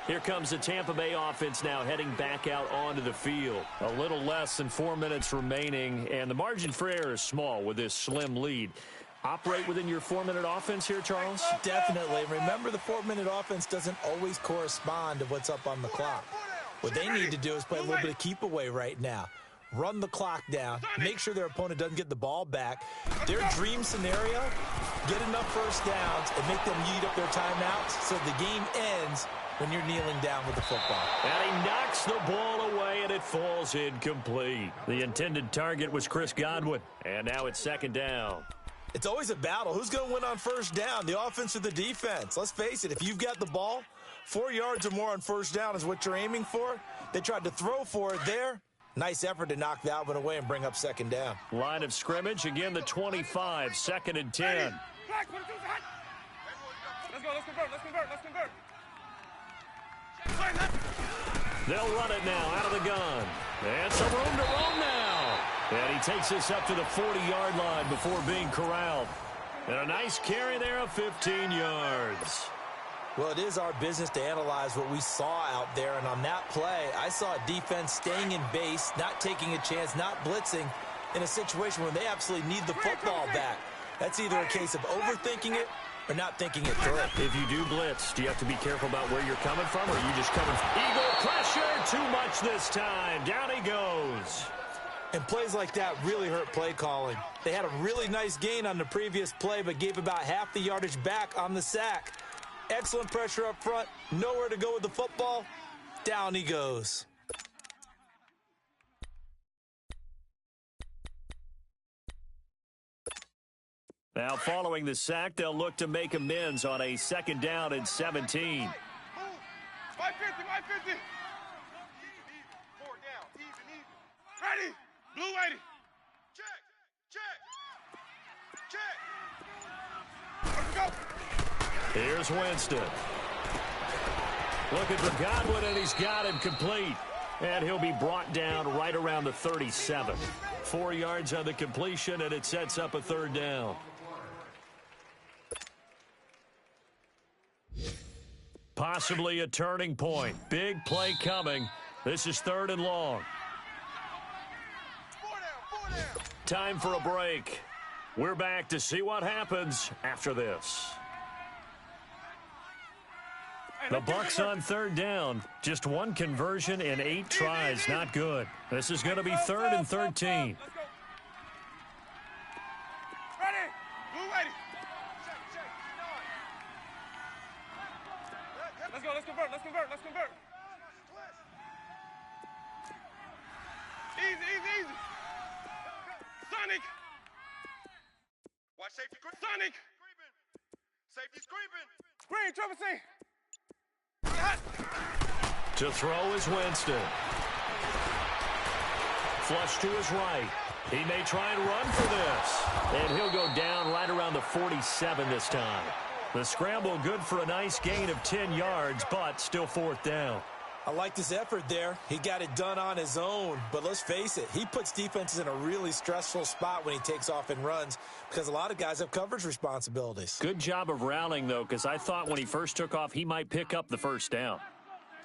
Here comes the Tampa Bay offense now heading back out onto the field. A little less than 4 minutes remaining, and the margin for error is small with this slim lead. Operate within your 4-minute offense here, Charles? Definitely. Remember, the 4-minute offense doesn't always correspond to what's up on the clock. What they need to do is play a little bit of keep away right now. Run the clock down. Make sure their opponent doesn't get the ball back. Their dream scenario, get enough first downs and make them eat up their timeouts so the game ends when you're kneeling down with the football. And he knocks the ball away, and it falls incomplete. The intended target was Chris Godwin, and now it's 2nd down. It's always a battle. Who's going to win on first down, the offense or the defense? Let's face it, if you've got the ball, 4 yards or more on first down is what you're aiming for. They tried to throw for it there. Nice effort to knock that one away and bring up 2nd down. Line of scrimmage, again the 25, 2nd and 10. Let's convert. They'll run it now out of the gun. And some room to roam now. And he takes this up to the 40-yard line before being corralled. And a nice carry there of 15 yards. Well, it is our business to analyze what we saw out there. And on that play, I saw a defense staying in base, not taking a chance, not blitzing in a situation where they absolutely need the football back. That's either a case of overthinking it or not thinking it through. If you do blitz, do you have to be careful about where you're coming from, or are you just coming from? Eagle pressure, too much this time. Down he goes. And plays like that really hurt play calling. They had a really nice gain on the previous play, but gave about half the yardage back on the sack. Excellent pressure up front, nowhere to go with the football. Down he goes. Now, following the sack, they'll look to make amends on a 2nd down and 17. My 50, my 50. Easy, 4 down, easy. Ready, blue 80. Check. Let's go. Here's Winston. Looking for Godwin, and he's got him complete. And he'll be brought down right around the 37. 4 yards on the completion, and it sets up a 3rd down. Possibly a turning point. Big play coming. This is 3rd and long. 4 down. Time for a break. We're back to see what happens after this. The Bucs on 3rd down. Just 1 conversion in 8 tries. Not good. This is going to be 3rd and 13. Ready, blue 80. Let's go, let's convert. Easy. Sonic. Watch safety. Sonic. Safety's creeping. Green, trouble scene. To throw is Winston. Flush to his right. He may try and run for this. And he'll go down right around the 47 this time. The scramble good for a nice gain of 10 yards, but still 4th down. I like his effort there. He got it done on his own. But let's face it, he puts defenses in a really stressful spot when he takes off and runs because a lot of guys have coverage responsibilities. Good job of rallying, though, because I thought when he first took off, he might pick up the 1st down.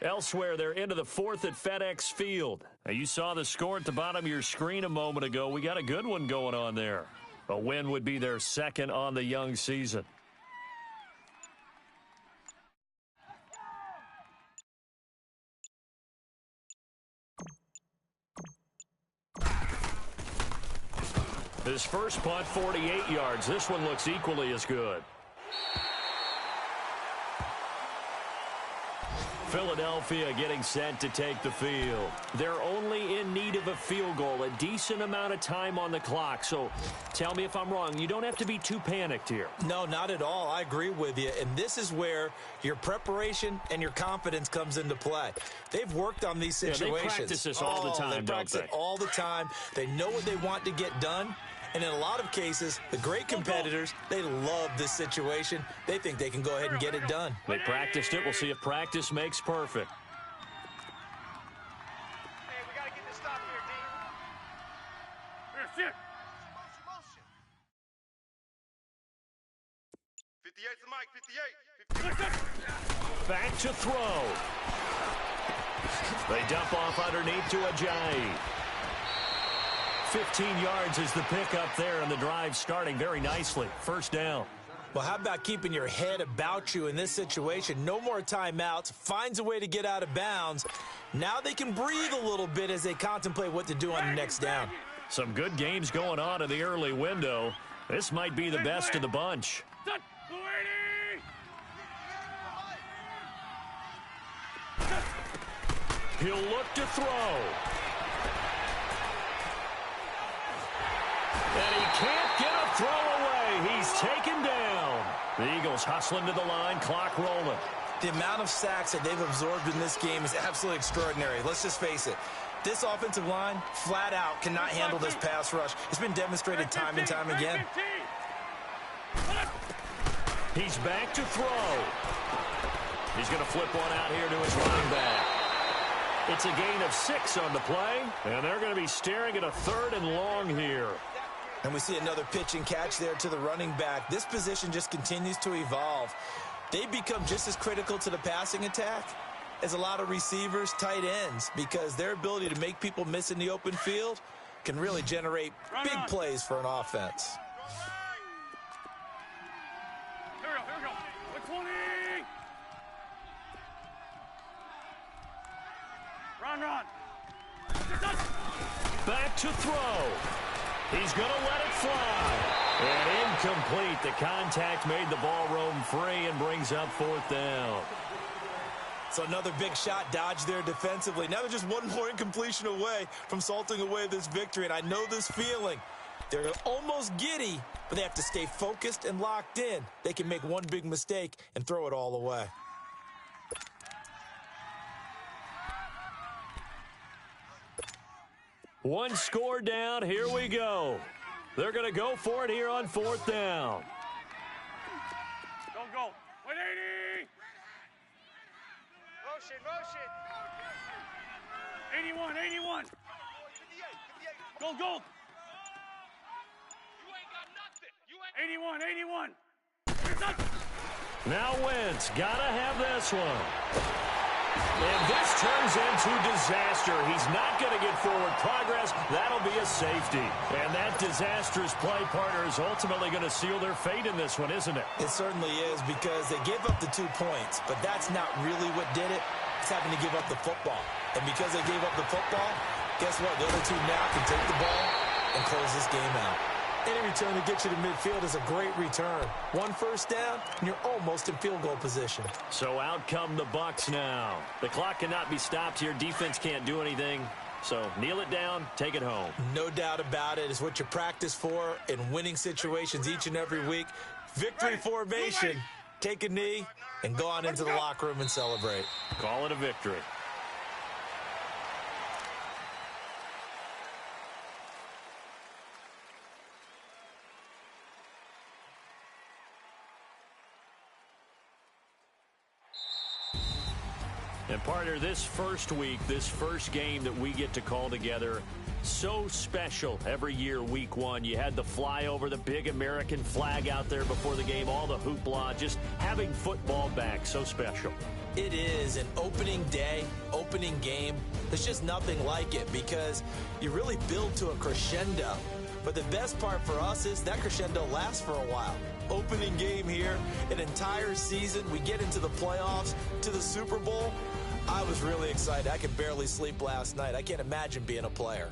Elsewhere, they're into the 4th at FedEx Field. Now, you saw the score at the bottom of your screen a moment ago. We got a good one going on there. A win would be their 2nd on the young season. His first punt, 48 yards. This one looks equally as good. Philadelphia getting set to take the field. They're only in need of a field goal, a decent amount of time on the clock. So tell me if I'm wrong. You don't have to be too panicked here. No, not at all. I agree with you. And this is where your preparation and your confidence comes into play. They've worked on these situations. Yeah, they practice this all the time, They practice it all the time. They know what they want to get done. And in a lot of cases, the great competitors, they love this situation. They think they can go ahead and get it done. They practiced it. We'll see if practice makes perfect. Hey, we got to get this stop here, D. Here, motion. 58's the mic, 58. Back to throw. They dump off underneath to Gywu. 15 yards is the pickup there, and the drive starting very nicely. 1st down. Well, how about keeping your head about you in this situation? No more timeouts. Finds a way to get out of bounds. Now they can breathe a little bit as they contemplate what to do on the next down. Some good games going on in the early window. This might be the best of the bunch. He'll look to throw. And he can't get a throw away. He's taken down. The Eagles hustling to the line, clock rolling. The amount of sacks that they've absorbed in this game is absolutely extraordinary. Let's just face it. This offensive line, flat out, cannot handle this pass rush. It's been demonstrated time and time again. He's back to throw. He's going to flip one out here to his running back. It's a gain of 6 on the play, and they're going to be staring at a 3rd and long here. And we see another pitch and catch there to the running back. This position just continues to evolve. They become just as critical to the passing attack as a lot of receivers, tight ends, because their ability to make people miss in the open field can really generate big plays for an offense. we go. With 20. Run. Back to throw. He's going to let it fly. And incomplete. The contact made the ball roam free and brings up 4th down. So another big shot dodged there defensively. Now they're just one more incompletion away from salting away this victory. And I know this feeling. They're almost giddy, but they have to stay focused and locked in. They can make one big mistake and throw it all away. One score down. Here we go. They're going to go for it here on 4th down. Don't go. 180. Motion. 81. Go. You ain't got nothing. 81. Now Wentz got to have this one. And this turns into disaster. He's not going to get forward progress. That'll be a safety. And that disastrous play partner is ultimately going to seal their fate in this one, isn't it? It certainly is, because they gave up the 2 points, but that's not really what did it. It's having to give up the football. And because they gave up the football, guess what? The other team now can take the ball and close this game out. Any return to get you to midfield is a great return. 1 first down, and you're almost in field goal position. So out come the Bucs now. The clock cannot be stopped here. Defense can't do anything. So kneel it down, take it home. No doubt about it. It's what you practice for in winning situations each and every week. Victory formation. Take a knee and go on into the locker room and celebrate. Call it a victory. And partner, this first week, this first game that we get to call together, so special every year, week 1. You had the flyover, the big American flag out there before the game, all the hoopla, just having football back, so special. It is an opening day, opening game. There's just nothing like it because you really build to a crescendo. But the best part for us is that crescendo lasts for a while. Opening game here, an entire season. We get into the playoffs, to the Super Bowl. I was really excited. I could barely sleep last night. I can't imagine being a player.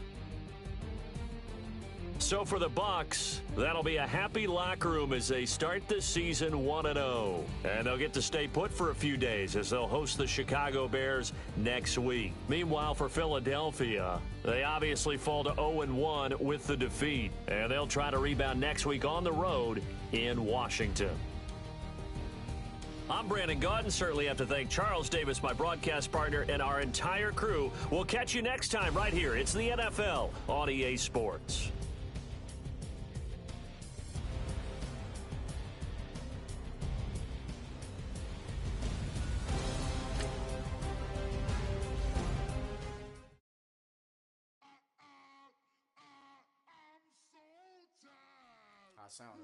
So for the Bucs, that'll be a happy locker room as they start the season 1-0. And they'll get to stay put for a few days as they'll host the Chicago Bears next week. Meanwhile, for Philadelphia, they obviously fall to 0-1 with the defeat. And they'll try to rebound next week on the road in Washington. I'm Brandon Gaudin. Certainly have to thank Charles Davis, my broadcast partner, and our entire crew. We'll catch you next time right here. It's the NFL on EA Sports. I sound